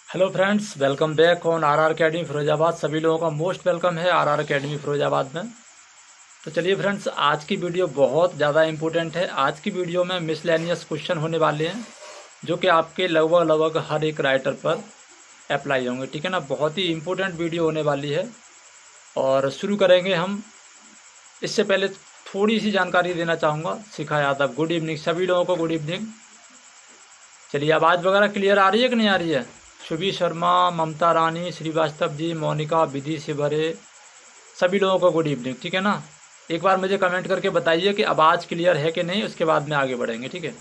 Hello friends, welcome back on RR academy Firozabad. सभी लोगों का मोस्ट वेलकम है आरआर अकेडमी फिरोजाबाद में। तो चलिए फ्रेंड्स, आज की वीडियो बहुत ज़्यादा इंपॉर्टेंट है। आज की वीडियो में मिसलेनियस क्वेश्चन होने वाले हैं जो कि आपके लगभग हर एक राइटर पर अप्लाई होंगे। ठीक है ना, बहुत ही इंपॉर्टेंट वीडियो होने वाली है। और शुरू करेंगे हम। इससे पहले थोड़ी सी जानकारी देना चाहूँगा। शिखा यादव, गुड इवनिंग सभी लोगों को, गुड इवनिंग। चलिए, आवाज़ वगैरह क्लियर आ रही है कि नहीं आ रही है? शुभी शर्मा, ममता रानी, श्रीवास्तव जी, मोनिका, विधि शिवरे, सभी लोगों को गुड इवनिंग। ठीक है ना, एक बार मुझे कमेंट करके बताइए कि आवाज़ क्लियर है कि नहीं, उसके बाद में आगे बढ़ेंगे। ठीक है।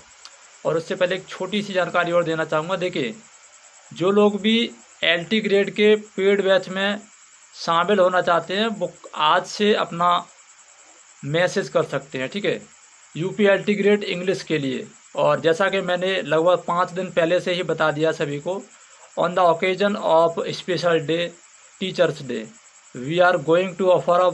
और उससे पहले एक छोटी सी जानकारी और देना चाहूँगा। देखिए, जो लोग भी एलटी ग्रेड के पेड बैच में शामिल होना चाहते हैं वो आज से अपना मैसेज कर सकते हैं। ठीक है, यूपी एलटी ग्रेड इंग्लिश के लिए। और जैसा कि मैंने लगभग 5 दिन पहले से ही बता दिया सभी को, on the occasion of special day teachers day we are going to offer a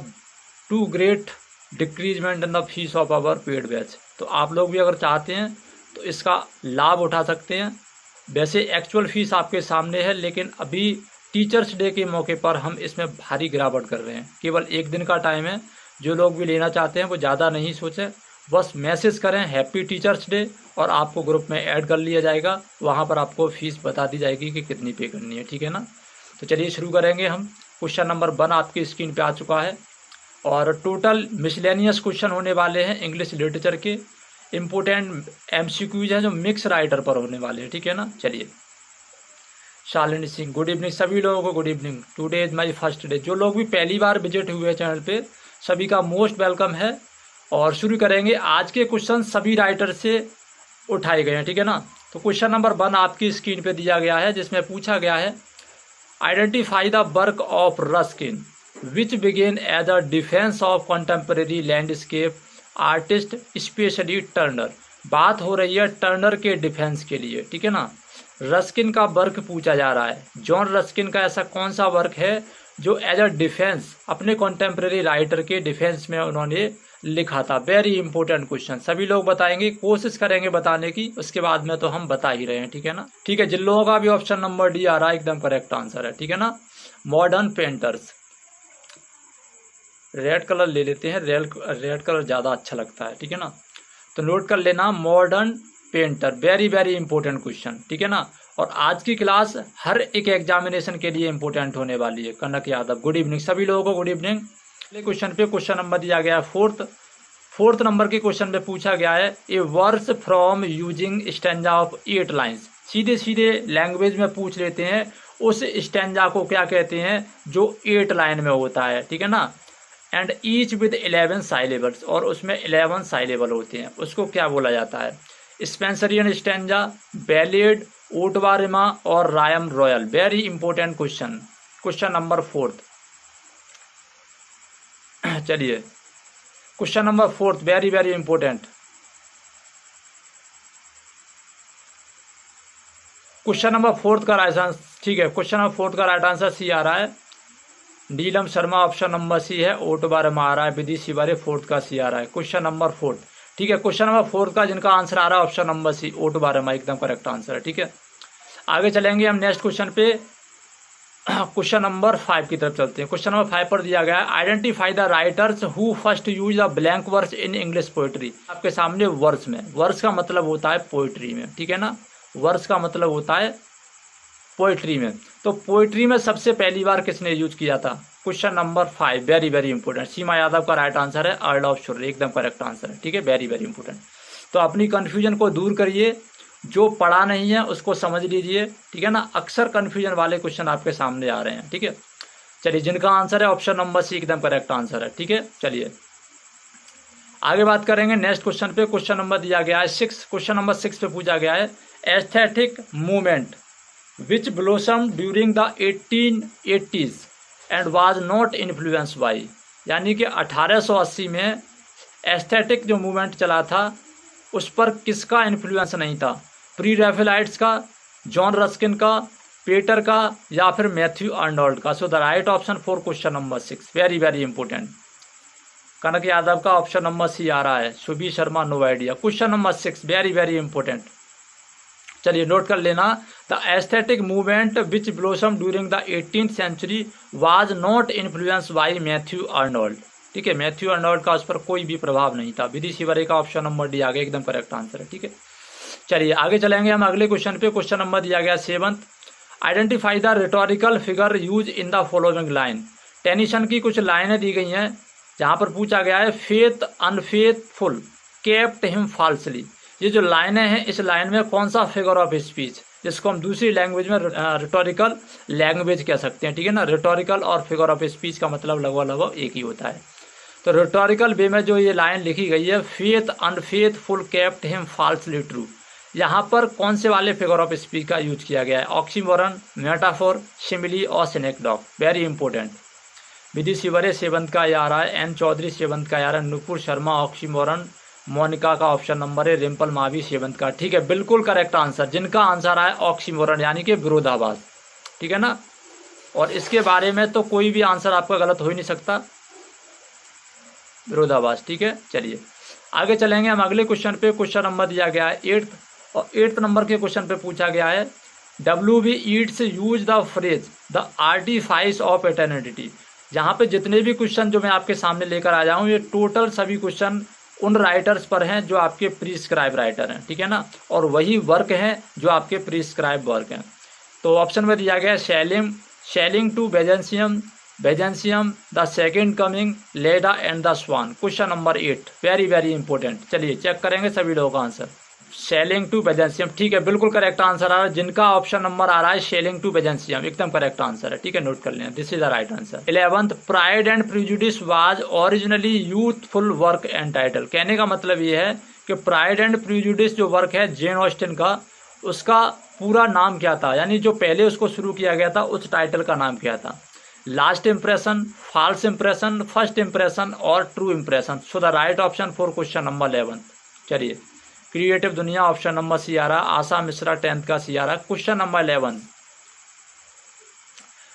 2 great decreasement in the fees of our paid batch. तो आप लोग भी अगर चाहते हैं तो इसका लाभ उठा सकते हैं। वैसे एक्चुअल फीस आपके सामने है, लेकिन अभी टीचर्स डे के मौके पर हम इसमें भारी गिरावट कर रहे हैं। केवल एक दिन का टाइम है। जो लोग भी लेना चाहते हैं वो ज़्यादा नहीं सोचें, बस मैसेज करें हैप्पी टीचर्स डे और आपको ग्रुप में ऐड कर लिया जाएगा। वहाँ पर आपको फ़ीस बता दी जाएगी कि कितनी पे करनी है। ठीक है ना, तो चलिए शुरू करेंगे हम। क्वेश्चन नंबर 1 आपकी स्क्रीन पे आ चुका है और टोटल मिसलेनियस क्वेश्चन होने वाले हैं इंग्लिश लिटरेचर के। इम्पोर्टेंट एमसीक्यूज हैं जो मिक्स राइटर पर होने वाले हैं। ठीक है ना, चलिए। शालिनी सिंह, गुड इवनिंग सभी लोगों को, good evening. Today is my first day. जो लोग भी पहली बार विजिट हुए हैं चैनल पे, सभी का मोस्ट वेलकम है। और शुरू करेंगे। आज के क्वेश्चन सभी राइटर से उठाए गए हैं। ठीक है ना, तो क्वेश्चन नंबर 1 आपकी स्क्रीन पे दिया गया है, जिसमें पूछा गया है identify the work of Ruskin which began as a defence of contemporary landscape artist specially Turner. बात हो रही है टर्नर के डिफेंस के लिए। ठीक है ना, रस्किन का वर्क पूछा जा रहा है। जॉन रस्किन का ऐसा कौन सा वर्क है जो एज अ डिफेंस अपने कंटेम्प्रेरी राइटर के डिफेंस में उन्होंने लिखा था। वेरी इंपॉर्टेंट क्वेश्चन, सभी लोग बताएंगे, कोशिश करेंगे बताने की, उसके बाद में तो हम बता ही रहे हैं। ठीक है ना, ठीक है। जिन लोगों का भी ऑप्शन नंबर डी आ रहा है एकदम करेक्ट आंसर है। ठीक है ना, मॉडर्न पेंटर्स। रेड कलर ले लेते हैं, रेड कलर ज़्यादा अच्छा लगता है। ठीक है ना, तो नोट कर लेना modern painter. Very very important question. ठीक है ना, और आज की क्लास हर एक एग्जामिनेशन के लिए इंपॉर्टेंट होने वाली है। कनक यादव, गुड इवनिंग सभी लोगों को, गुड इवनिंग। अगले क्वेश्चन पे क्वेश्चन नंबर दिया गया है फोर्थ नंबर के क्वेश्चन पे पूछा गया है a verse from using stanza of 8 lines. सीधे सीधे लैंग्वेज में पूछ लेते हैं, उस स्टैंजा को क्या कहते हैं जो 8 लाइन में होता है। ठीक है ना, एंड ईच विद 11 साइलेबल्स, और उसमें 11 साइलेबल होते हैं, उसको क्या बोला जाता है? स्पेंसरियन स्टैंजा, बैलेड, ओटवारिमा और rhyme royal. Very important question, question number 4। चलिए, question number 4 very very important. Question number 4 का राइट आंसर, ठीक है, क्वेश्चन नंबर 4 का राइट आंसर सी आ रहा है। Neelam Sharma option number C है, ओटवारिमा आ रहा है, विधि शिवरे 4 का सी आ रहा है। क्वेश्चन नंबर 4, ठीक है, क्वेश्चन नंबर 4 का जिनका आंसर आ रहा है ऑप्शन नंबर सी, ओटवारिमा एकदम करेक्ट आंसर है। ठीक है, आगे चलेंगे हम नेक्स्ट क्वेश्चन पे। क्वेश्चन नंबर 5 की तरफ चलते हैं। क्वेश्चन नंबर 5 पर दिया गया है identify the writers who first use the blank verse in English poetry. आपके सामने वर्स में, वर्स का मतलब होता है पोइट्री में। ठीक है ना, वर्स का मतलब होता है पोइट्री में। तो पोइट्री में सबसे पहली बार किसने यूज किया था? Question number 5 very very important. Seema Yadav का राइट आंसर है, अर्ल ऑफ शुर्र एकदम करेक्ट आंसर है। ठीक है, वेरी वेरी इंपॉर्टेंट। तो अपनी कन्फ्यूजन को दूर करिए, जो पढ़ा नहीं है उसको समझ लीजिए। ठीक है ना, अक्सर कन्फ्यूजन वाले क्वेश्चन आपके सामने आ रहे हैं। ठीक है, चलिए, जिनका आंसर है ऑप्शन नंबर सी एकदम करेक्ट आंसर है। ठीक है, चलिए आगे बात करेंगे नेक्स्ट क्वेश्चन पे। क्वेश्चन नंबर दिया गया है 6। क्वेश्चन नंबर 6 पे पूछा गया है aesthetic movement which blossom during the 1880s and was not influence by. यानी कि 1880 में एस्थेटिक जो मूवमेंट चला था उस पर किसका इन्फ्लुएंस नहीं था? प्री रैफेलाइट्स का, जॉन रस्किन का, पेटर का, या फिर मैथ्यू आर्नोल्ड का। So the right option for question number 6 very very important. Kanak Yadav का ऑप्शन नंबर सी आ रहा है, Shubhi Sharma no idea. Question number 6 very very important. चलिए नोट कर लेना। The aesthetic movement which blossom during the 18th century was not influence by Matthew Arnold. ठीक है, Matthew Arnold का उस पर कोई भी प्रभाव नहीं था। विधि शिवरे का ऑप्शन नंबर डी आ गया, एकदम करेक्ट आंसर है। ठीक है, चलिए आगे चलेंगे हम अगले क्वेश्चन पे। क्वेश्चन नंबर दिया गया 7th, identify the rhetorical figure use in the following line. Tennyson की कुछ लाइनें दी गई हैं जहां पर पूछा गया है faith unfaithful kept him falsely. ये जो लाइनें हैं, इस लाइन में कौन सा फिगर ऑफ स्पीच, जिसको हम दूसरी लैंग्वेज में रिटोरिकल लैंग्वेज कह सकते हैं। ठीक है ना, रिटोरिकल और फिगर ऑफ स्पीच का मतलब लगभग एक ही होता है। तो रिटोरिकल वे में जो ये लाइन लिखी गई है, faith unfaithful kept him falsely true, यहाँ पर कौन से वाले फिगर ऑफ स्पीच का यूज किया गया है? ऑक्सीमोरन, मेटाफोर, सिमिली और synecdoche. Very important. Vidhi Shivare 7th का आ रहा है, एन चौधरी 7th का आ रहा है, नुपुर शर्मा ऑक्सीमोरन, मोनिका का ऑप्शन नंबर है, रिम्पल मावी 7th का। ठीक है, बिल्कुल करेक्ट आंसर। जिनका आंसर आया ऑक्सीमोरन यानी कि विरोधाभास। ठीक है ना, और इसके बारे में तो कोई भी आंसर आपका गलत हो ही नहीं सकता, विरोधाभास। ठीक है, चलिए आगे चलेंगे हम अगले क्वेश्चन पे। क्वेश्चन नंबर दिया गया है 8th, और 8th नंबर के क्वेश्चन पे पूछा गया है W.B. Yeats use the phrase the artifice of eternity. जहाँ पे जितने भी क्वेश्चन जो मैं आपके सामने लेकर आ जाऊँ, ये टोटल सभी क्वेश्चन उन राइटर्स पर हैं जो आपके प्रिस्क्राइब राइटर हैं। ठीक है ना, और वही वर्क हैं जो आपके प्रिस्क्राइब वर्क हैं। तो ऑप्शन में दिया गया है sailing to Byzantium, the second coming, Leda and the swan. Question number 8 very very important. चलिए चेक करेंगे सभी लोगों का आंसर। सेलिंग टू बेजेंसियम, ठीक है, बिल्कुल करेक्ट आंसर आ रहा है। जिनका ऑप्शन नंबर आ रहा है सेलिंग टू बेजेंसियम, एकदम करेक्ट आंसर है। ठीक है, नोट कर लें, this is the right answer. 11th, pride and prejudice was originally youthful work and title. कहने का मतलब ये है कि प्राइड एंड प्रेजुडिस जो वर्क है जेन ऑस्टिन का, उसका पूरा नाम क्या था, यानी जो पहले उसको शुरू किया गया था उस टाइटल का नाम क्या था? Last impression, false impression, first impression और true impression. So the right option for question number 11। चलिए क्रिएटिव दुनिया ऑप्शन नंबर सी आ रहा, आशा मिश्रा 10th का सी आ रहा। क्वेश्चन नंबर 11,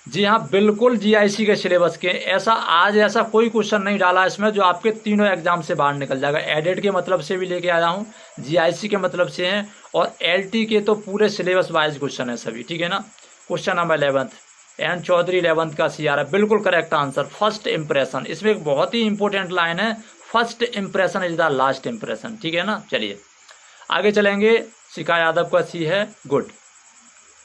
जी हाँ बिल्कुल जीआईसी के सिलेबस के। ऐसा कोई क्वेश्चन नहीं डाला इसमें जो आपके तीनों एग्जाम से बाहर निकल जाएगा। एडेड के मतलब से भी लेके आया हूँ, जीआईसी के मतलब से हैं, और एलटी के तो पूरे सिलेबस वाइज क्वेश्चन है सभी। ठीक है ना, question number 11th, N Chaudhary 11th का सी आ रहा, बिल्कुल करेक्ट आंसर। फर्स्ट इंप्रेशन, इसमें एक बहुत ही इंपॉर्टेंट लाइन है, first impression is the last impression. ठीक है ना, चलिए आगे चलेंगे। शिखा यादव का सी है, गुड।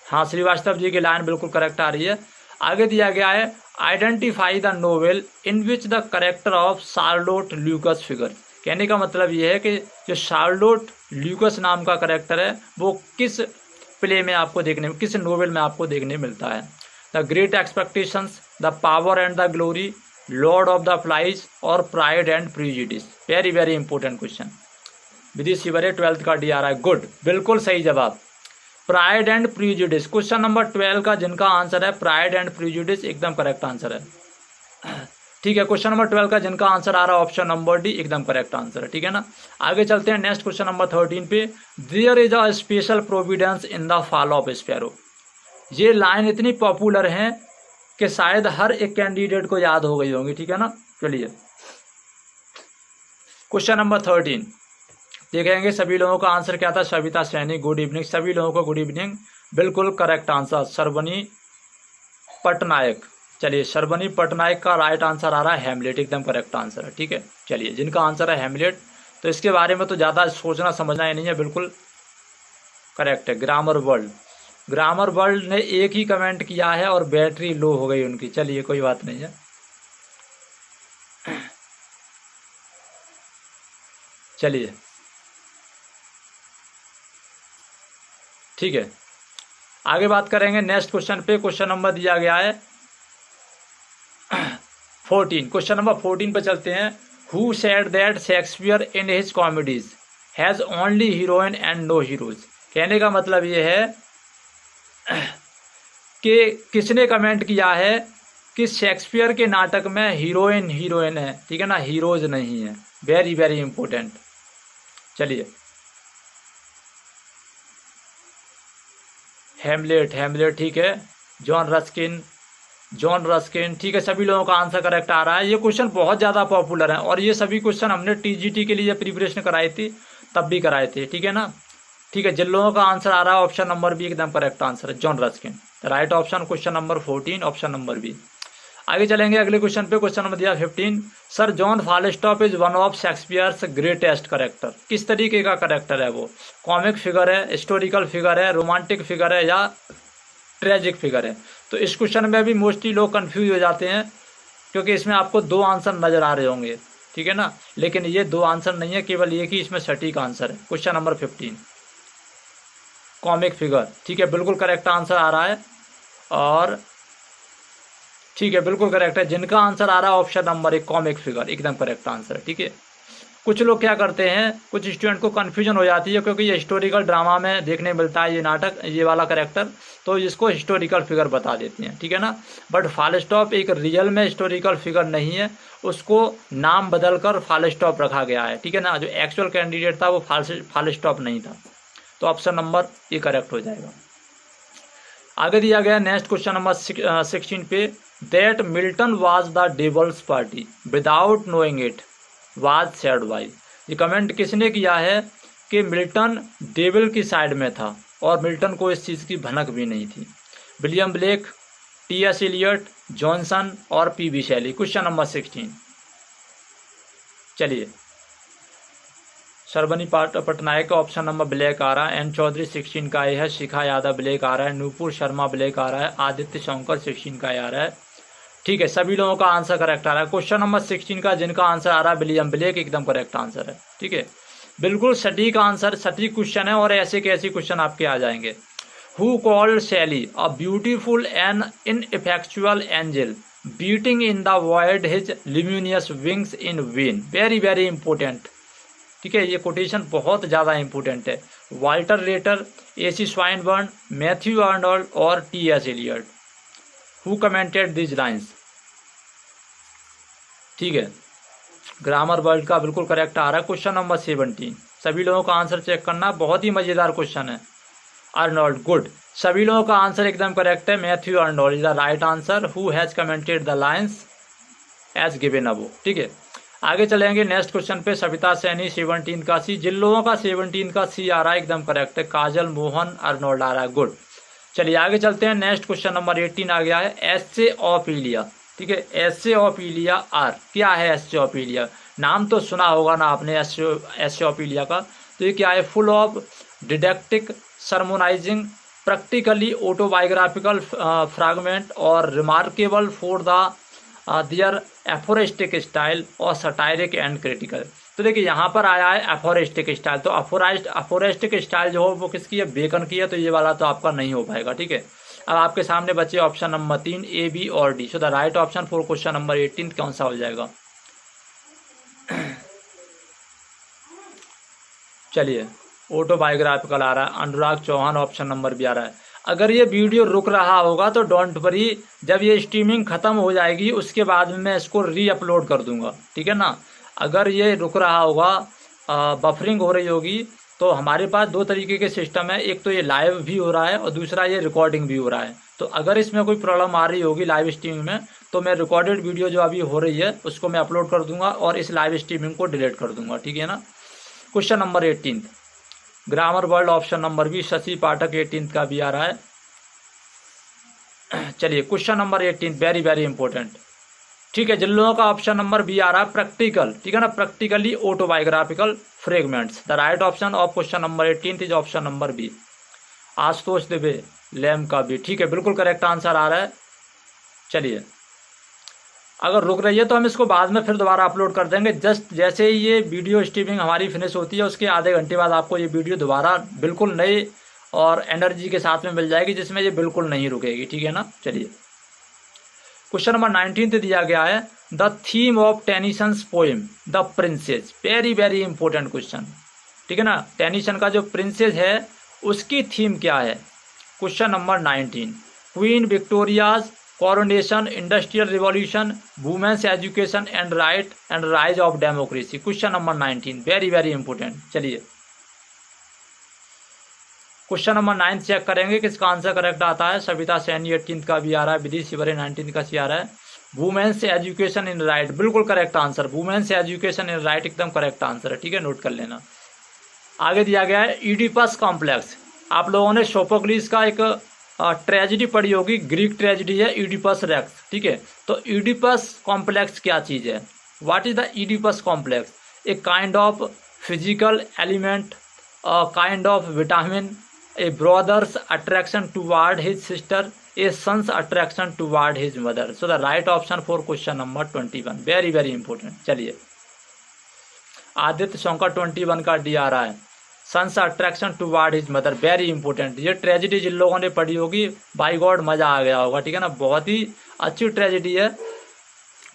हाँ, श्रीवास्तव जी की लाइन बिल्कुल करेक्ट आ रही है। आगे दिया गया है identify the novel in which the character of Charlotte Lucas figure. कहने का मतलब ये है कि जो शार्लोट ल्यूकस नाम का करेक्टर है वो किस प्ले में आपको देखने में, किस नोवेल में आपको देखने मिलता है? The great expectations, the power and the glory, lord of the flies और pride and prejudice. Very very important question. Vidhi Shivare 12th का डी आ रहा है, गुड, बिल्कुल सही जवाब। Pride and prejudice, question number 12 का जिनका आंसर है प्राइड एंड प्रेजुडिस, एकदम करेक्ट आंसर है। ठीक है, क्वेश्चन नंबर 12 का जिनका आंसर आ रहा है ऑप्शन नंबर डी, एकदम करेक्ट आंसर है। ठीक है ना, आगे चलते हैं नेक्स्ट क्वेश्चन नंबर 13 पे। There is a special providence in the fall of sparrow. ये लाइन इतनी पॉपुलर है कि शायद हर एक कैंडिडेट को याद हो गई होंगी। ठीक है ना, चलिए क्वेश्चन नंबर 13 देखेंगे सभी लोगों का आंसर क्या था। सविता सैनी, गुड इवनिंग, सभी लोगों को गुड इवनिंग, बिल्कुल करेक्ट आंसर श्रवणी पटनायक। चलिए श्रवणी पटनायक का राइट आंसर आ रहा है हैमलेट, एकदम करेक्ट आंसर है। ठीक है, चलिए जिनका आंसर है हैमलेट, तो इसके बारे में तो ज़्यादा सोचना समझना ही नहीं है, बिल्कुल करेक्ट है। ग्रामर वर्ल्ड ने एक ही कमेंट किया है और बैटरी लो हो गई उनकी। चलिए कोई बात नहीं है, चलिए ठीक है, आगे बात करेंगे नेक्स्ट क्वेश्चन पे। क्वेश्चन नंबर दिया गया है 14। क्वेश्चन नंबर 14 पे चलते हैं। Who said that Shakespeare in his comedies has only heroine and no heroes. कहने का मतलब ये है कि किसने कमेंट किया है कि शेक्सपियर के नाटक में हीरोइन है, ठीक है ना, हीरोज नहीं है। Very very important. चलिए हेमलेट ठीक है, जॉन रस्किन ठीक है, सभी लोगों का आंसर करेक्ट आ रहा है। ये क्वेश्चन बहुत ज़्यादा पॉपुलर है और ये सभी क्वेश्चन हमने टीजीटी के लिए प्रिपरेशन कराई थी, तब भी कराए थे। ठीक है ना, ठीक है, जिन लोगों का आंसर आ रहा है ऑप्शन नंबर बी एकदम करेक्ट आंसर है, John Ruskin. Right option question number 14 option number B. आगे चलेंगे अगले क्वेश्चन पे। क्वेश्चन नंबर दिया 15, sir John Falstaff is one of Shakespeare's greatest character. किस तरीके का करेक्टर है वो? कॉमिक फिगर है, हिस्टोरिकल फिगर है, रोमांटिक फिगर है या ट्रेजिक फिगर है? तो इस क्वेश्चन में भी मोस्टली लोग कंफ्यूज हो जाते हैं क्योंकि इसमें आपको दो आंसर नजर आ रहे होंगे, ठीक है ना, लेकिन ये दो आंसर नहीं है, केवल एक ही इसमें सटीक आंसर है। क्वेश्चन नंबर 15 कॉमिक फिगर, ठीक है, बिल्कुल करेक्ट आंसर आ रहा है और ठीक है बिल्कुल करेक्ट है। जिनका आंसर आ रहा है ऑप्शन नंबर 1 कॉमिक फिगर एकदम करेक्ट आंसर है, ठीक है। कुछ लोग क्या करते हैं, कुछ स्टूडेंट को कन्फ्यूजन हो जाती है क्योंकि ये हिस्टोरिकल ड्रामा में देखने मिलता है ये नाटक, ये वाला करेक्टर, तो इसको हिस्टोरिकल फिगर बता देते हैं, ठीक है ना। बट फालेस्टॉप एक रियल में हिस्टोरिकल फिगर नहीं है, उसको नाम बदलकर फालेस्टॉप रखा गया है, ठीक है ना। जो एक्चुअल कैंडिडेट था वो फालेस्टॉप नहीं था, तो ऑप्शन नंबर ए करेक्ट हो जाएगा। आगे दिया गया नेक्स्ट क्वेश्चन नंबर 16 पे, that Milton was the devil's party without knowing it was said by. ये कमेंट किसने किया है कि मिल्टन डेविल की साइड में था और मिल्टन को इस चीज़ की भनक भी नहीं थी? William Blake, T S. Eliot, Johnson और पी.बी. शैली। क्वेश्चन नंबर 16, चलिए सरबनी पटनायक का ऑप्शन नंबर ब्लैक आ रहा है, एन चौधरी 16 का ये है, शिखा यादव ब्लैक आ रहा है, नूपुर शर्मा ब्लैक आ रहा है, आदित्य शंकर 16 का आ रहा है, ठीक है। सभी लोगों का आंसर करेक्ट आ रहा है। क्वेश्चन नंबर 16 का जिनका आंसर आ रहा है विलियम ब्लेक एकदम करेक्ट आंसर है, ठीक है, बिल्कुल सटीक आंसर, सटीक क्वेश्चन है और ऐसे कैसे क्वेश्चन आपके आ जाएंगे। Who called Shelley a beautiful and ineffectual angel beating in the void his luminous wings in vain? Very very important, ठीक है, ये कोटेशन बहुत ज़्यादा इंपॉर्टेंट है। Walter Pater, A C. Swinburne, Matthew Arnold और T S. Eliot. Who commented this lines? ठीक है, grammar world का बिल्कुल करेक्ट आ रहा है। क्वेश्चन नंबर 17, सभी लोगों का आंसर चेक करना, बहुत ही मज़ेदार क्वेश्चन है। आर्नोल्ड, गुड, सभी लोगों का आंसर एकदम करेक्ट है। Matthew Arnold is the right answer. Who has commented the lines as given above, ठीक है। आगे चलेंगे नेक्स्ट क्वेश्चन पे। सविता सैनी 17 का सी, जिन लोगों का 17 का सी आ रहा है एकदम करेक्ट है। काजल, मोहन, आर्नोल्ड आ रहा है, गुड। चलिए आगे चलते हैं। नेक्स्ट क्वेश्चन नंबर 18 आ गया है, एस्से ऑफ इलिया, ठीक है। एस्से ऑफ इलिया आर, क्या है एस्से ऑफ इलिया? नाम तो सुना होगा ना आपने एस्से ऑफ इलिया का। तो ये क्या है? Full of didactic, sermonising, practically autobiographical fragment और remarkable for the their aphoristic style और सटायरिक एंड क्रिटिकल। तो देखिए यहाँ पर आया है एफोरिस्टिक स्टाइल, तो एफोरिस्टिक स्टाइल जो हो वो किसकी है? बेकन की है, तो ये वाला तो आपका नहीं हो पाएगा, ठीक है। अब आपके सामने बचे ऑप्शन नंबर 3 ए, बी और D. So the right option for question number 18 कौन सा हो जाएगा? चलिए ऑटोबायोग्राफिकल आ रहा है, अनुराग चौहान ऑप्शन नंबर भी आ रहा है। अगर ये वीडियो रुक रहा होगा तो डोंट वरी, जब ये स्ट्रीमिंग ख़त्म हो जाएगी उसके बाद में मैं इसको री अपलोड कर दूंगा, ठीक है ना। अगर ये रुक रहा होगा, बफरिंग हो रही होगी, तो हमारे पास दो तरीके के सिस्टम है, एक तो ये लाइव भी हो रहा है और दूसरा ये रिकॉर्डिंग भी हो रहा है। तो अगर इसमें कोई प्रॉब्लम आ रही होगी लाइव स्ट्रीमिंग में, तो मैं रिकॉर्डेड वीडियो जो अभी हो रही है उसको मैं अपलोड कर दूंगा और इस लाइव स्ट्रीमिंग को डिलीट कर दूंगा, ठीक है ना। Question number 18 grammar world option number B, Shashi Pathak 18 का भी आ रहा है। चलिए question number 18 very very important, ठीक है। जिन लोगों का ऑप्शन नंबर बी आ रहा है प्रैक्टिकल, ठीक है ना, practically autobiographical fragments, the right option of question number 18 is option number B, Ashutosh Dubey Lamb का भी, ठीक है, बिल्कुल करेक्ट आंसर आ रहा है। चलिए अगर रुक रही है तो हम इसको बाद में फिर दोबारा अपलोड कर देंगे। जस्ट जैसे ही ये वीडियो स्ट्रीमिंग हमारी फिनिश होती है उसके आधे घंटे बाद आपको ये वीडियो दोबारा बिल्कुल नई और एनर्जी के साथ में मिल जाएगी, जिसमें ये बिल्कुल नहीं रुकेगी, ठीक है ना। चलिए क्वेश्चन नंबर 19 दिया गया है, the theme of Tennyson's poem the princess, very very important question, ठीक है ना। टेनिसन का जो प्रिंसेस है उसकी थीम क्या है? Question number 19, Queen Victoria's coronation, industrial revolution, women's education and right and rise of democracy. Question number 19 very very important. चलिए क्वेश्चन नंबर 9 चेक करेंगे किसका आंसर करेक्ट आता है। सविता सैनी 18 का भी आ रहा है, विधि शिवरे 19 का सी आ रहा है। वुमेन्स एजुकेशन इन राइट, बिल्कुल correct answer, women's education in right एकदम करेक्ट आंसर है, ठीक है, नोट कर लेना। आगे दिया गया है ईडिपस कॉम्प्लेक्स। आप लोगों ने सोफोक्लिस का एक ट्रेजेडी पढ़ी होगी, ग्रीक ट्रेजेडी है ईडिपस रेक्स, ठीक है। तो ईडिपस कॉम्प्लेक्स क्या चीज़ है? What is the Oedipus complex? A kind of physical element, kind of vitamin, a brother's attraction toward his sister, a son's attraction toward his mother. So the right option for question number 21, very very important. चलिए, आदित्य शंकर 21 का D आ रहा है, son's attraction toward his mother, very important. ये tragedy जिन लोगों ने पढ़ी होगी, बाय गॉड मजा आ गया होगा, ठीक है ना, बहुत ही अच्छी ट्रेजेडी है,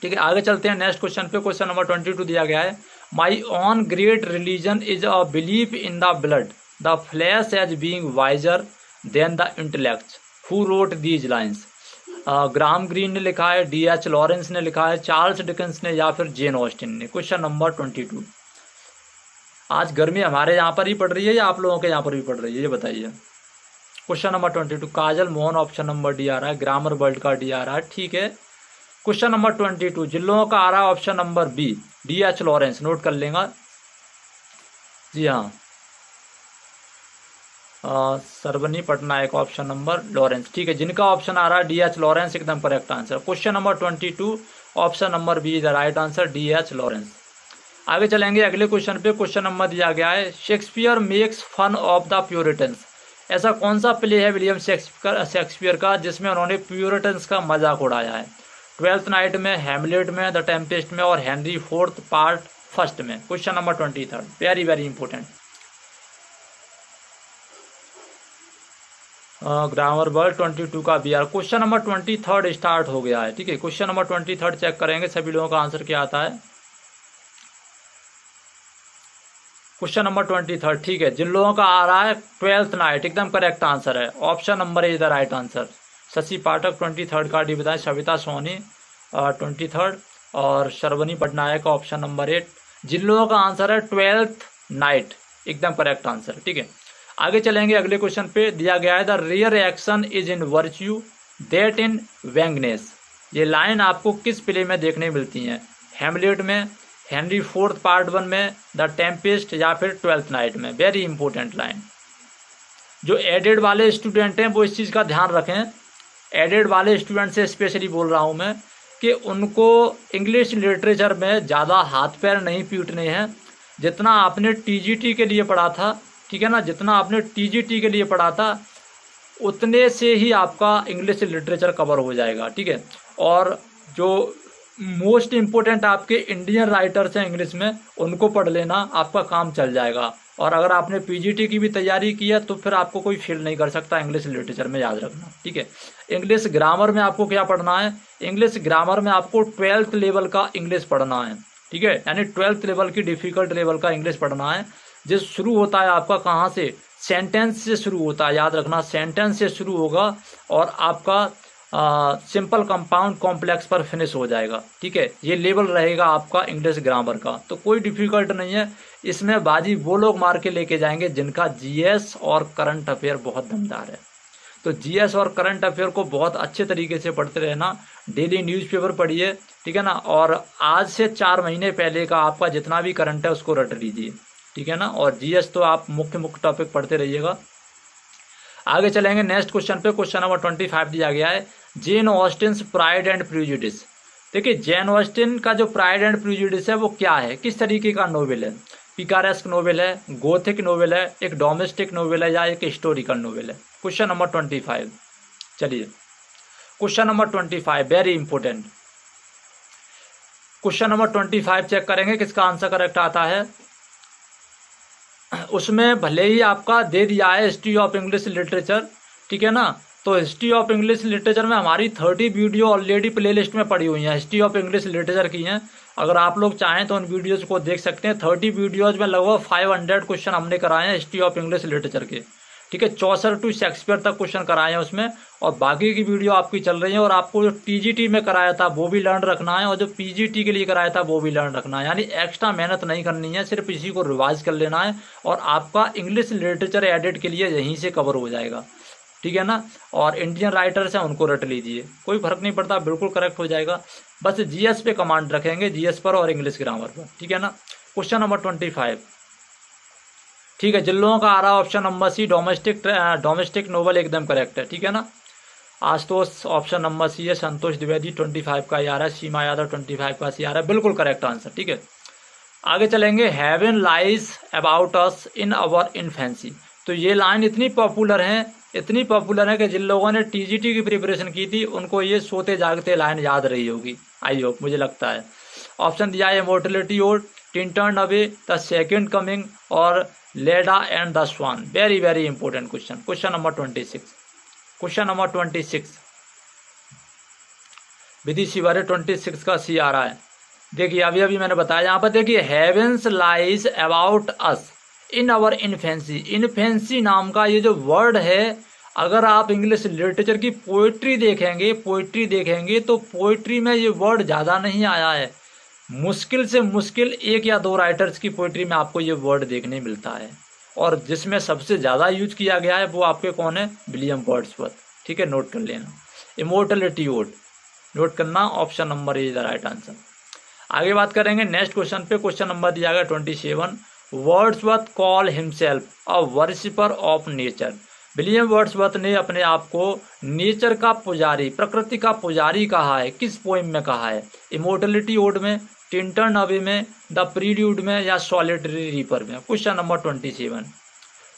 ठीक है। आगे चलते हैं नेक्स्ट क्वेश्चन पे। क्वेश्चन नंबर 22 दिया गया है, my on great religion is a belief in the blood, the flesh as being wiser than the intellect, who wrote these lines? Graham Greene ने लिखा है, D.H. लॉरेंस ने लिखा है, चार्ल्स डिकेंस ने, या फिर जेन ऑस्टिन ने। Question number 22। आज गर्मी हमारे यहाँ पर ही पड़ रही है या आप लोगों के यहाँ पर भी पड़ रही है, ये बताइए। क्वेश्चन नंबर 22, काजल मोहन ऑप्शन नंबर डी आ रहा है, ग्रामर वर्ल्ड का डी आ रहा है, ठीक है। क्वेश्चन नंबर 22 जिन लोगों का आ रहा है option number B, D.H. Lawrence, note कर लेगा जी हाँ। Sarvani Patnaik option number Lawrence, ठीक है। जिनका ऑप्शन आ रहा है D.H. लॉरेंस, एकदम correct answer. Question number 22 option number B is the right answer, D.H. Lawrence. आगे चलेंगे अगले क्वेश्चन पे। क्वेश्चन नंबर दिया गया है, Shakespeare makes fun of the Puritans. ऐसा कौन सा प्ले है विलियम शेक्सपियर का जिसमें उन्होंने प्यूरिटन्स का मजाक उड़ाया है? ट्वेल्थ नाइट में, हैमलेट में, द टेम्पेस्ट में, और हेनरी फोर्थ पार्ट फर्स्ट में। Question number 23, very very important. Grammar world 22 का B R. Question number 23 start हो गया है, ठीक है। क्वेश्चन नंबर 23 चेक करेंगे सभी लोगों का आंसर क्या आता है। क्वेश्चन नंबर 23, ठीक है। जिन लोगों का आ रहा है ट्वेल्थ नाइट, एकदम करेक्ट आंसर है, option number A is the right answer. Shashi Pathak 23 का डी बताएं, सविता सोनी 23 और शर्वनी पटनायक का ऑप्शन नंबर 8। जिन लोगों का आंसर है ट्वेल्थ नाइट, एकदम करेक्ट आंसर, ठीक है। आगे चलेंगे अगले क्वेश्चन पे। दिया गया है, the rarer action is in virtue that in vengeance. ये लाइन आपको किस प्ले में देखने मिलती हैं? हैमलेट में, हेनरी फोर्थ पार्ट 1 में, द टेम्पेस्ट, या फिर ट्वेल्थ नाइट में। Very important line. जो एडेड वाले स्टूडेंट हैं वो इस चीज़ का ध्यान रखें, एडेड वाले स्टूडेंट से स्पेशली बोल रहा हूँ मैं, कि उनको इंग्लिश लिटरेचर में ज़्यादा हाथ पैर नहीं पीटने हैं। जितना आपने TGT के लिए पढ़ा था, ठीक है ना, जितना आपने TGT के लिए पढ़ा था उतने से ही आपका इंग्लिश लिटरेचर कवर हो जाएगा, ठीक है। और जो मोस्ट इम्पोर्टेंट आपके इंडियन राइटर्स हैं इंग्लिश में, उनको पढ़ लेना, आपका काम चल जाएगा। और अगर आपने PGT की भी तैयारी की है तो फिर आपको कोई फेल नहीं कर सकता इंग्लिश लिटरेचर में, याद रखना, ठीक है। इंग्लिश ग्रामर में आपको क्या पढ़ना है? इंग्लिश ग्रामर में आपको 12th लेवल का इंग्लिश पढ़ना है, ठीक है, यानी 12th लेवल की डिफिकल्ट लेवल का इंग्लिश पढ़ना है। जो शुरू होता है आपका कहाँ से? सेंटेंस से शुरू होता है, याद रखना, सेंटेंस से शुरू होगा और आपका सिंपल कंपाउंड कॉम्प्लेक्स पर फिनिश हो जाएगा, ठीक है। ये लेवल रहेगा आपका इंग्लिश ग्रामर का, तो कोई डिफिकल्ट नहीं है इसमें। बाजी वो लोग मार के लेके जाएंगे जिनका GS और करंट अफेयर बहुत दमदार है। तो GS और करंट अफेयर को बहुत अच्छे तरीके से पढ़ते रहना, डेली न्यूज़पेपर पढ़िए, ठीक है ना। और आज से 4 महीने पहले का आपका जितना भी करंट है उसको रट लीजिए, ठीक है ना। और GS तो आप मुख्य टॉपिक पढ़ते रहिएगा। आगे चलेंगे नेक्स्ट क्वेश्चन पे। क्वेश्चन नंबर 25 दिया गया है, जेन ऑस्टिन्स प्राइड एंड प्रेजुडिस। देखिए, जेन ऑस्टिन का जो प्राइड एंड प्रेजुडिस है वो क्या है, किस तरीके का नोवेल है? पिकारेस्क नोवेल है, गोथिक नोवेल है, एक डोमेस्टिक नोवेल है, या एक हिस्टोरिकल नोवेल है? Question number 25। चलिए, question number 25 very important. Question number 25 check करेंगे किसका आंसर करेक्ट आता है। उसमें भले ही आपका दे दिया है हिस्ट्री ऑफ इंग्लिश लिटरेचर, ठीक है ना। तो हिस्ट्री ऑफ इंग्लिश लिटरेचर में हमारी 30 वीडियो ऑलरेडी प्लेलिस्ट में पड़ी हुई हैं, हिस्ट्री ऑफ इंग्लिश लिटरेचर की हैं। अगर आप लोग चाहें तो उन वीडियोज़ को देख सकते हैं। 30 वीडियोज़ में लगभग 500 क्वेश्चन हमने कराए हैं हिस्ट्री ऑफ इंग्लिश लिटरेचर के, ठीक है। 64 टू शेक्सपियर तक क्वेश्चन कराए हैं उसमें, और बाकी की वीडियो आपकी चल रही है। और आपको जो TGT में कराया था वो भी लर्न रखना है, और जो PGT के लिए कराया था वो भी लर्न रखना है। यानी एक्स्ट्रा मेहनत नहीं करनी है, सिर्फ इसी को रिवाइज कर लेना है और आपका इंग्लिश लिटरेचर एडिट के लिए यहीं से कवर हो जाएगा, ठीक है ना। और इंडियन राइटर्स हैं उनको रट लीजिए, कोई फर्क नहीं पड़ता, बिल्कुल करेक्ट हो जाएगा। बस GS पे कमांड रखेंगे, GS पर और इंग्लिश ग्रामर पर, ठीक है ना। क्वेश्चन नंबर 25 ठीक है, जिन लोगों का आ रहा है option number C domestic novel एकदम करेक्ट है, ठीक है ना। आशुतोष ऑप्शन नंबर सी है, संतोष द्विवेदी 25 का ही आ रहा है, सीमा यादव 25 का सी आ रहा है, बिल्कुल करेक्ट आंसर। ठीक है, आगे चलेंगे। Heaven lies about us in our infancy. तो ये लाइन इतनी पॉपुलर है कि जिन लोगों ने टीजीटी की प्रिपरेशन की थी उनको ये सोते जागते लाइन याद रही होगी, आई होप, मुझे लगता है। ऑप्शन दिया है इमॉर्टलिटी और Tintern Abbey, the second coming और Leda and the swan. Very very important question. Question number 26 Vidhi Shivare 26 का सी आ रहा है। देखिए अभी मैंने बताया, यहाँ पर देखिए heavens lies about us in our infancy. Infancy नाम का ये जो वर्ड है, अगर आप इंग्लिश लिटरेचर की पोइट्री देखेंगे तो पोइट्री में ये वर्ड ज़्यादा नहीं आया है। मुश्किल से मुश्किल 1 या 2 राइटर्स की पोइट्री में आपको ये वर्ड देखने मिलता है, और जिसमें सबसे ज़्यादा यूज किया गया है वो आपके कौन है, विलियम वर्ड्सवर्थ। ठीक है, नोट कर लेना। इमॉर्टलिटी ओड नोट करना, option number A is the right answer. आगे बात करेंगे नेक्स्ट क्वेश्चन पे। क्वेश्चन नंबर दिया गया 27। Wordsworth call himself a worshipper of nature. William Wordsworth ने अपने आप को नेचर का पुजारी, प्रकृति का पुजारी कहा है। किस पोइम में कहा है? इमॉर्टलिटी ओड में, टिंटर्न अवे में, द प्रील्यूड में, या सॉलिटरी रीपर में। क्वेश्चन नंबर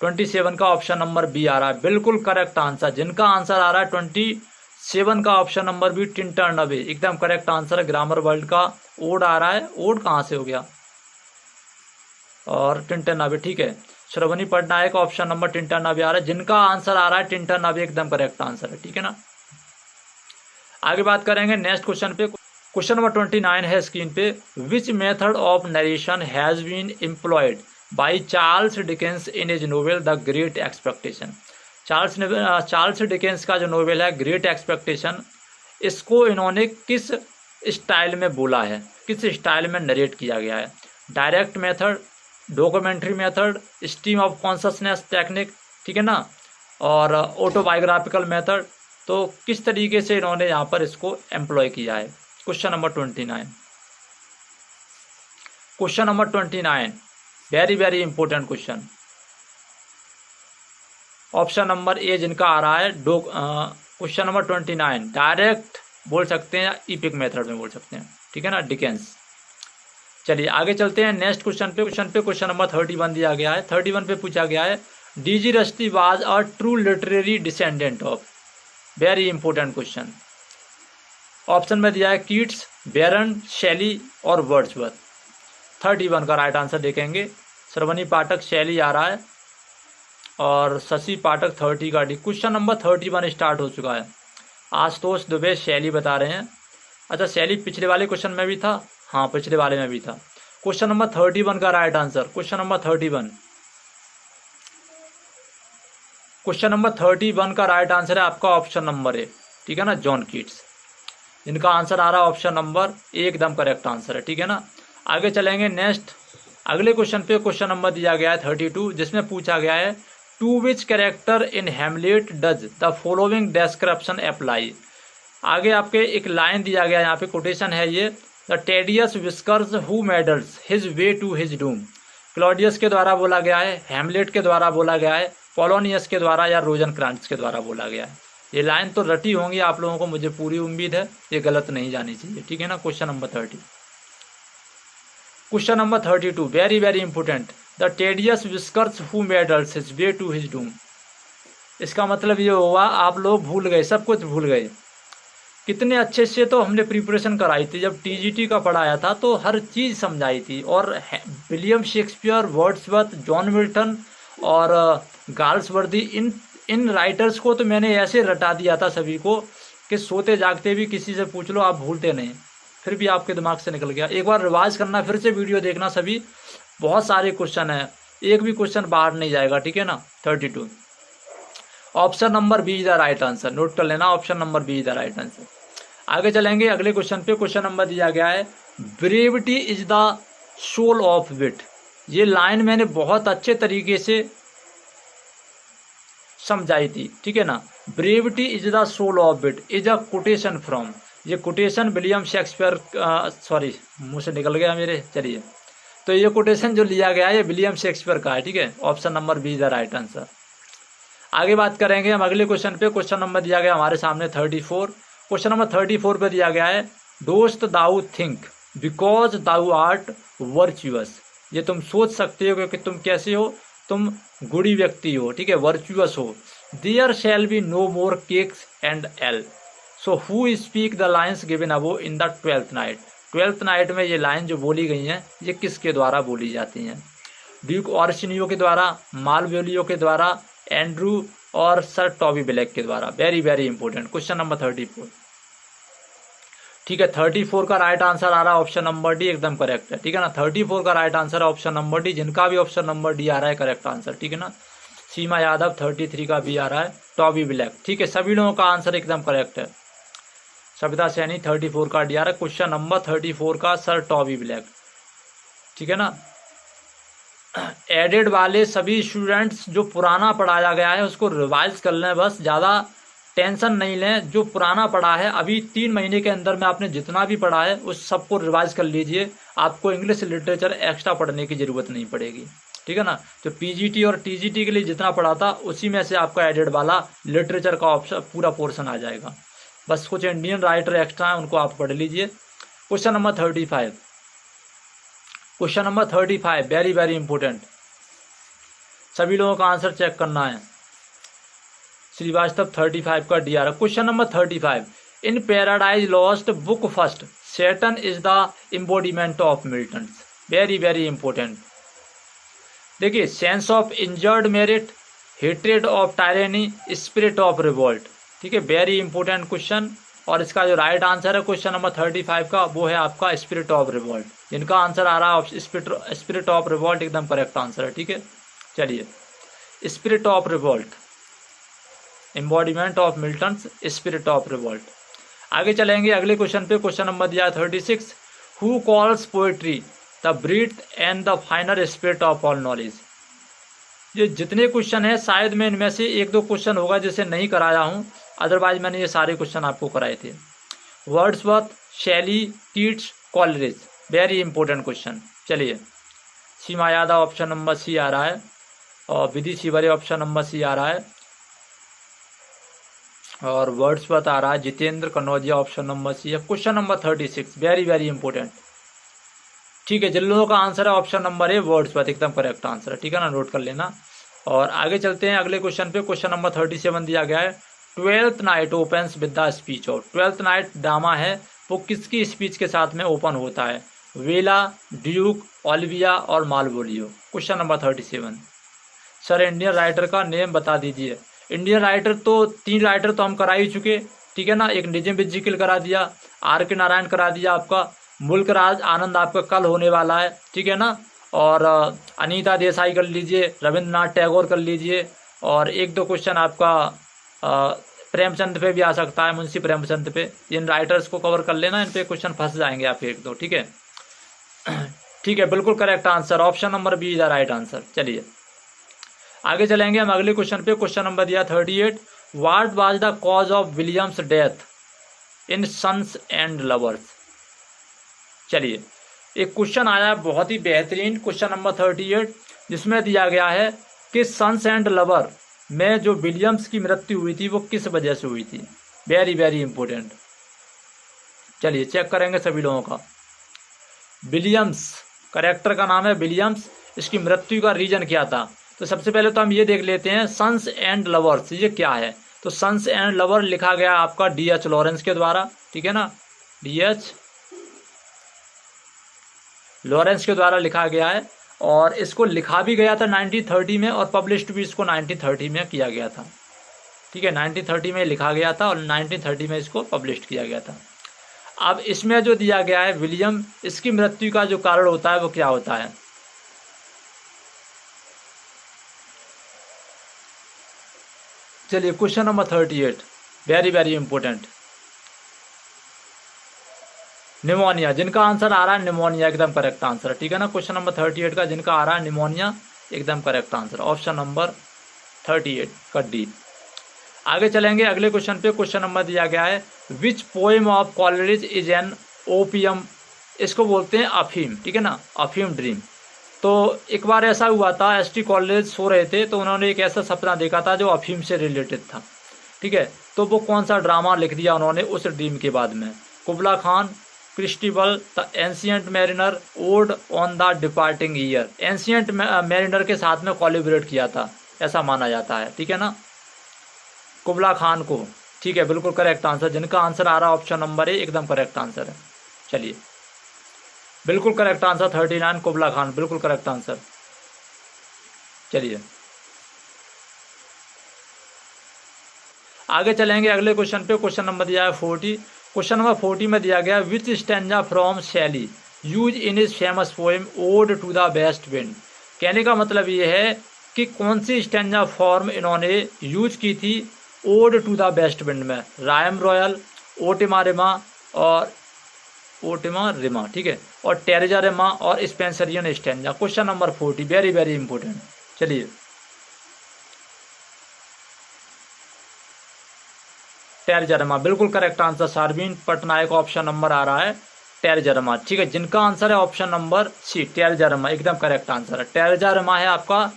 27 का ऑप्शन नंबर बी आ रहा है, बिल्कुल करेक्ट आंसर। जिनका आंसर आ रहा है 27 का option number B, Tintern Abbey, एकदम करेक्ट आंसर है। ग्रामर वर्ल्ड का ओड आ रहा है, ओड कहाँ से हो गया, और टिंटर्न अवे, ठीक है। Shravani Patnaik option number Tintern Abbey आ रहा है। जिनका आंसर आ रहा है टिंटर्न अवे, एकदम करेक्ट आंसर है, ठीक है ना। आगे बात करेंगे नेक्स्ट क्वेश्चन पे। क्वेश्चन नंबर 29 है स्क्रीन पे। Which method of narration has been employed by Charles Dickens in his novel the great expectation. Charles Dickens का जो नोवेल है ग्रेट एक्सपेक्टेशन, इसको इन्होंने किस स्टाइल में बोला है, किस स्टाइल में नरेट किया गया है? Direct method, documentary method, stream of consciousness technique, ठीक है ना, और ऑटोबायोग्राफिकल मेथड। तो किस तरीके से इन्होंने यहाँ पर इसको एम्प्लॉय किया है? Question number 29 very very important question. Option number ए जिनका आ रहा है, क्वेश्चन नंबर 29 डायरेक्ट बोल सकते हैं या इपिक मेथड में बोल सकते हैं, ठीक है ना, डिकेंस। चलिए आगे चलते हैं नेक्स्ट क्वेश्चन पे। क्वेश्चन नंबर 31 दिया गया है। 31 पे पूछा गया है, DG rusty was a true literary descendant of. Very important question. Option में दिया है कीट्स, बैरन, शैली और वर्ड्सवर्थ। 31 का राइट आंसर देखेंगे। श्रवणी पाठक शैली आ रहा है, और शशि पाठक 30 का डी। क्वेश्चन नंबर 31 स्टार्ट हो चुका है। आशुतोष दुबे शैली बता रहे हैं। अच्छा, शैली पिछले वाले क्वेश्चन में भी था, हाँ पिछले वाले में भी था। क्वेश्चन नंबर 31 का राइट आंसर, क्वेश्चन नंबर 31 का राइट आंसर है आपका ऑप्शन नंबर ए, ठीक है ना, जॉन कीट्स। जिनका आंसर आ रहा है ऑप्शन नंबर ए, एकदम करेक्ट आंसर है, ठीक है ना। आगे चलेंगे नेक्स्ट अगले क्वेश्चन पे। क्वेश्चन नंबर दिया गया है 32, जिसमें पूछा गया है to which character in Hamlet does the following description apply. आगे आपके एक लाइन दिया गया है, यहाँ पे कोटेशन है ये, the tedious whiskers who meddles his way to his doom. Claudius के द्वारा बोला गया है, हेमलेट के द्वारा बोला गया है, पोलोनियस के द्वारा या रोजनक्रांट्स के द्वारा बोला गया है। ये लाइन तो रटी होंगी आप लोगों को, मुझे पूरी उम्मीद है, ये गलत नहीं जानी चाहिए, ठीक है ना। Question number 32 very very important, the tedious whiskers who meddles his way to his doom. इसका मतलब ये हुआ आप लोग भूल गए, सब कुछ भूल गए। कितने अच्छे से तो हमने प्रिपरेशन कराई थी, जब टीजीटी का पढ़ाया था तो हर चीज़ समझाई थी, और William Shakespeare, Wordsworth, John Milton और गाल्सवर्दी, इन राइटर्स को तो मैंने ऐसे रटा दिया था सभी को कि सोते जागते भी किसी से पूछ लो आप भूलते नहीं, फिर भी आपके दिमाग से निकल गया। एक बार रिवाइज करना, फिर से वीडियो देखना सभी, बहुत सारे क्वेश्चन हैं, एक भी क्वेश्चन बाहर नहीं जाएगा, ठीक है ना। 32 option number B is the right answer, note कर लेना, option number B is the right answer. आगे चलेंगे अगले क्वेश्चन पे। क्वेश्चन नंबर दिया गया है, brevity is the soul of wit. ये लाइन मैंने बहुत अच्छे तरीके से समझाई थी, ठीक है ना। Brevity is the soul of wit is a quotation from, ये कोटेशन विलियम शेक्सपियर, सॉरी मुंह से निकल गया मेरे, चलिए तो ये कोटेशन जो लिया गया है ये विलियम शेक्सपियर का है, ठीक है। Option number B is the right answer. आगे बात करेंगे हम अगले क्वेश्चन पे। क्वेश्चन नंबर दिया गया हमारे सामने 34। क्वेश्चन नंबर 34 पे दिया गया है, dost thou think because thou art virtuous. ये तुम सोच सकते हो कि तुम कैसे हो, तुम गुड़ी व्यक्ति हो, ठीक है, वर्चुअस हो। There shall be no more cakes and ale. So who speak the lines given above in the 12th night. 12th night में ये लाइन जो बोली गई हैं ये किसके द्वारा बोली जाती हैं? ड्यूक ऑर्सिनियो के द्वारा, मालवोलियो के द्वारा, एंड्रू और सर टॉबी ब्लैक के द्वारा। Very very important question number 34, ठीक है। 34 का राइट आंसर आ रहा है ऑप्शन नंबर डी, एकदम करेक्ट है, ठीक है ना। 34 का राइट आंसर है ऑप्शन नंबर डी। जिनका भी ऑप्शन नंबर डी आ रहा है करेक्ट आंसर, ठीक है ना। सीमा यादव 33 का भी आ रहा है, टॉबी ब्लैक, ठीक है। सभी लोगों का आंसर एकदम करेक्ट है। सविता सैनी 34 का डी आ रहा है। क्वेश्चन नंबर 34 का सर टॉबी ब्लैक, ठीक है ना। एडेड वाले सभी स्टूडेंट्स जो पुराना पढ़ाया गया है उसको रिवाइज कर लें, बस ज़्यादा टेंशन नहीं लें। जो पुराना पढ़ा है अभी 3 महीने के अंदर में आपने जितना भी पढ़ा है उस सबको रिवाइज कर लीजिए। आपको इंग्लिश लिटरेचर एक्स्ट्रा पढ़ने की ज़रूरत नहीं पड़ेगी, ठीक है ना। तो पीजीटी और टीजीटी के लिए जितना पढ़ा था उसी में से आपका एडेड वाला लिटरेचर का ऑप्शन पूरा पोर्शन आ जाएगा। बस कुछ इंडियन राइटर एक्स्ट्रा है उनको आप पढ़ लीजिए। Question number 35, question number 35 very very important, सभी लोगों का आंसर चेक करना है। श्रीवास्तव 35 का डी आ रहा है। Question number 35, in paradise lost book first Satan is the embodiment of Milton. Very very important. देखिए, sense of injured merit, hatred of tyranny, spirit of revolt, ठीक है। Very important question. और इसका जो राइट आंसर है question number 35 का वो है आपका स्पिरिट ऑफ रिवोल्ट। जिनका आंसर आ रहा है स्पिरिट ऑफ रिवोल्ट एकदम करेक्ट आंसर है, ठीक है। चलिए, spirit of revolt, embodiment of Milton, spirit of revolt. आगे चलेंगे अगले क्वेश्चन पे। क्वेश्चन नंबर दिया 36, who calls poetry the breath and the final spirit of all knowledge. ये जितने क्वेश्चन है शायद मैं इनमें से 1-2 क्वेश्चन होगा जिसे नहीं कराया हूँ, अदरवाइज मैंने ये सारे क्वेश्चन आपको कराए थे। Wordsworth, Shelley, Keats, Coleridge, very important question. चलिए, Seema Yadav option number C आ रहा है और Vidhi Shivare option number C आ रहा है और वर्ड्सवर्थ आ रहा है। Jitendra Kanaujia option number C है। Question number 36 very very important, ठीक है। जिन लोगों का आंसर है ऑप्शन नंबर ए वर्ड्सवर्थ एकदम करेक्ट आंसर है, ठीक है ना, नोट कर लेना। और आगे चलते हैं अगले क्वेश्चन पे। क्वेश्चन नंबर 37 दिया गया है, 12th night opens with the speech of. 12th night drama है वो किसकी स्पीच के साथ में ओपन होता है? वेला, ड्यूक, ओलिविया और Malvolio. Question number 37, sir Indian writer का नेम बता दीजिए। इंडियन राइटर तो 3 राइटर तो हम करा ही चुके, ठीक है ना। एक निजम बिज्जिकिल करा दिया, आर.के. नारायण करा दिया, आपका मुल्क राज आनंद आपका कल होने वाला है, ठीक है ना। और अनीता देसाई कर लीजिए, रविंद्रनाथ टैगोर कर लीजिए और 1-2 क्वेश्चन आपका प्रेमचंद पे भी आ सकता है, मुंशी प्रेमचंद पे। इन राइटर्स को कवर कर लेना, इन पे क्वेश्चन फंस जाएंगे आपके 1-2, ठीक है। ठीक है, बिल्कुल correct answer, option number B is the right answer. चलिए आगे चलेंगे हम अगले क्वेश्चन पे। क्वेश्चन नंबर दिया 38, what was the cause of William's death in Sons and Lovers. चलिए, एक क्वेश्चन आया है बहुत ही बेहतरीन, क्वेश्चन नंबर 38, जिसमें दिया गया है कि सन्स एंड लवर में जो विलियम्स की मृत्यु हुई थी वो किस वजह से हुई थी। Very very important. चलिए चेक करेंगे सभी लोगों का। विलियम्स करेक्टर का नाम है विलियम्स, इसकी मृत्यु का रीजन क्या था? तो सबसे पहले तो हम ये देख लेते हैं सन्स एंड लवर्स ये क्या है। तो सन्स एंड लवर लिखा गया आपका D.H. लॉरेंस के द्वारा, ठीक है ना, D.H. लॉरेंस के द्वारा लिखा गया है। और इसको लिखा भी गया था 1930 में और पब्लिश भी इसको 1930 में किया गया था, ठीक है। 1930 में लिखा गया था और 1930 में इसको पब्लिश किया गया था। अब इसमें जो दिया गया है विलियम, इसकी मृत्यु का जो कारण होता है वो क्या होता है? चलिए question number 38 very very important, pneumonia. जिनका आंसर आ रहा है निमोनिया एकदम करेक्ट आंसर, ठीक है ना। क्वेश्चन नंबर 38 का जिनका आ रहा है निमोनिया एकदम करेक्ट आंसर, ऑप्शन नंबर 38 का डी। आगे चलेंगे अगले क्वेश्चन पे। क्वेश्चन नंबर दिया गया है, which poem of Coleridge is an opium. इसको बोलते हैं अफीम, ठीक है ना, अफीम ड्रीम। तो एक बार ऐसा हुआ था, एसटी कॉलेज सो रहे थे तो उन्होंने एक ऐसा सपना देखा था जो अफीम से रिलेटेड था। ठीक है, तो वो कौन सा ड्रामा लिख दिया उन्होंने उस ड्रीम के बाद में, Kubla Khan, Christabel, the ancient mariner, ode on the departing year. Ancient mariner के साथ में कोलैबोरेट किया था ऐसा माना जाता है। ठीक है ना, कुबला खान को। ठीक है, बिल्कुल करेक्ट आंसर। जिनका आंसर आ रहा है ऑप्शन नंबर ए एकदम करेक्ट आंसर है। चलिए, बिल्कुल करेक्ट आंसर 39 कुबला खान, बिल्कुल करेक्ट आंसर। चलिए आगे चलेंगे अगले क्वेश्चन पे। क्वेश्चन नंबर दिया है 40। क्वेश्चन नंबर 40 में दिया गया which stanza from Shelley use in his famous poem ode to the west wind. कहने का मतलब ये है कि कौन सी स्टैंजा फॉर्म इन्होंने यूज की थी ode to the west wind में। रायम रॉयल, ओटिमा रिमा और ओटिमा रिमा, ठीक है, और टेरेजा रिमा और Spenserian stanza. Question number 40 very very important. चलिए, टेरजरमा बिल्कुल correct answer. Sharvin Patnaik option number आ रहा है टेरजरमा। ठीक है, जिनका आंसर है ऑप्शन नंबर सी टेरजरमा एकदम करेक्ट आंसर है। टेरजरमा है आपका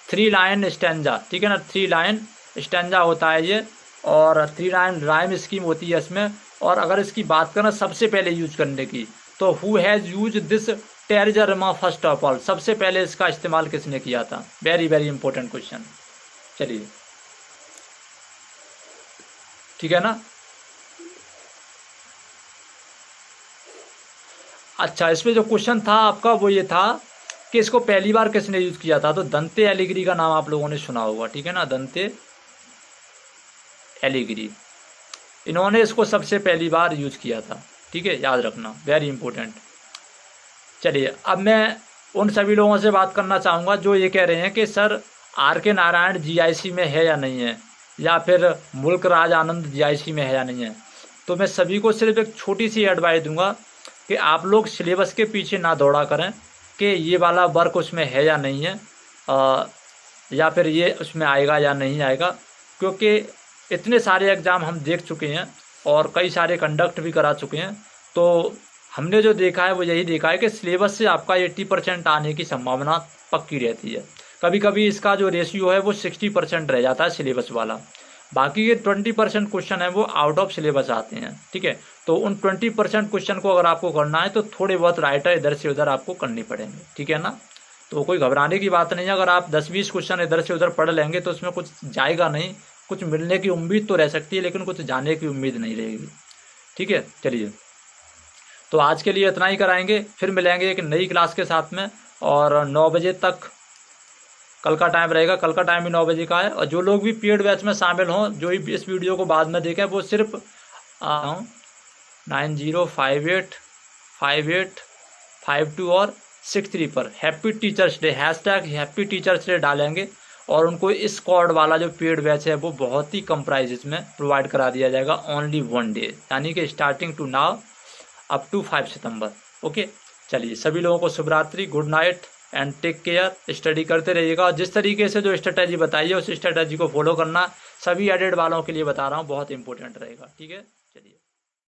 3 लाइन स्टैंजा। ठीक है ना, 3 लाइन स्टैंजा होता है ये, और 3 लाइन राइम स्कीम होती है इसमें। और अगर इसकी बात करें सबसे पहले यूज करने की, तो who has use this terza rima first of all, सबसे पहले इसका इस्तेमाल किसने किया था। Very very important question. चलिए, ठीक है ना। अच्छा, इसमें जो क्वेश्चन था आपका वो ये था कि इसको पहली बार किसने यूज किया था। तो दंते एलिगिरी का नाम आप लोगों ने सुना होगा। ठीक है ना, दंते एलिगिरी, इन्होंने इसको सबसे पहली बार यूज किया था। ठीक है, याद रखना, वेरी इंपॉर्टेंट। चलिए, अब मैं उन सभी लोगों से बात करना चाहूँगा जो ये कह रहे हैं कि सर आर.के. नारायण जीआईसी में है या नहीं है, या फिर मुल्क राज आनंद जीआईसी में है या नहीं है। तो मैं सभी को सिर्फ एक छोटी सी एडवाइस दूंगा कि आप लोग सिलेबस के पीछे ना दौड़ा करें कि ये वाला वर्क उसमें है या नहीं है, या फिर ये उसमें आएगा या नहीं आएगा, क्योंकि इतने सारे एग्ज़ाम हम देख चुके हैं और कई सारे कंडक्ट भी करा चुके हैं। तो हमने जो देखा है वो यही देखा है कि सिलेबस से आपका 80% आने की संभावना पक्की रहती है। कभी कभी इसका जो रेशियो है वो 60% रह जाता है सिलेबस वाला, बाकी ये 20% क्वेश्चन है वो आउट ऑफ सिलेबस आते हैं। ठीक है, तो उन 20% क्वेश्चन को अगर आपको करना है तो थोड़े बहुत राइटर इधर से उधर आपको करनी पड़ेंगे। ठीक है ना, तो कोई घबराने की बात नहीं है। अगर आप 10-20 क्वेश्चन इधर से उधर पढ़ लेंगे तो उसमें कुछ जाएगा नहीं, कुछ मिलने की उम्मीद तो रह सकती है लेकिन कुछ जाने की उम्मीद नहीं रहेगी। ठीक है, चलिए, तो आज के लिए इतना ही कराएंगे, फिर मिलेंगे एक नई क्लास के साथ में। और 9 बजे तक कल का टाइम रहेगा, कल का टाइम भी 9 बजे का है। और जो लोग भी पेड बैच में शामिल हों, जो भी इस वीडियो को बाद में देखें, वो सिर्फ 90585852 और 63 पर happy teachers day #happy teachers day डालेंगे और उनको इस कोड वाला जो पेड बैच है वो बहुत ही कम प्राइजेस में प्रोवाइड करा दिया जाएगा, ओनली 1 डे, यानी कि starting to now up to 5 सितंबर। ओके, चलिए, सभी लोगों को शुभ रात्रि, good night and take care. Study करते रहिएगा। जिस तरीके से जो स्ट्रेटजी बताई है उस स्ट्रेटजी को फॉलो करना, सभी एडेड वालों के लिए बता रहा हूँ, बहुत इंपॉर्टेंट रहेगा। ठीक है।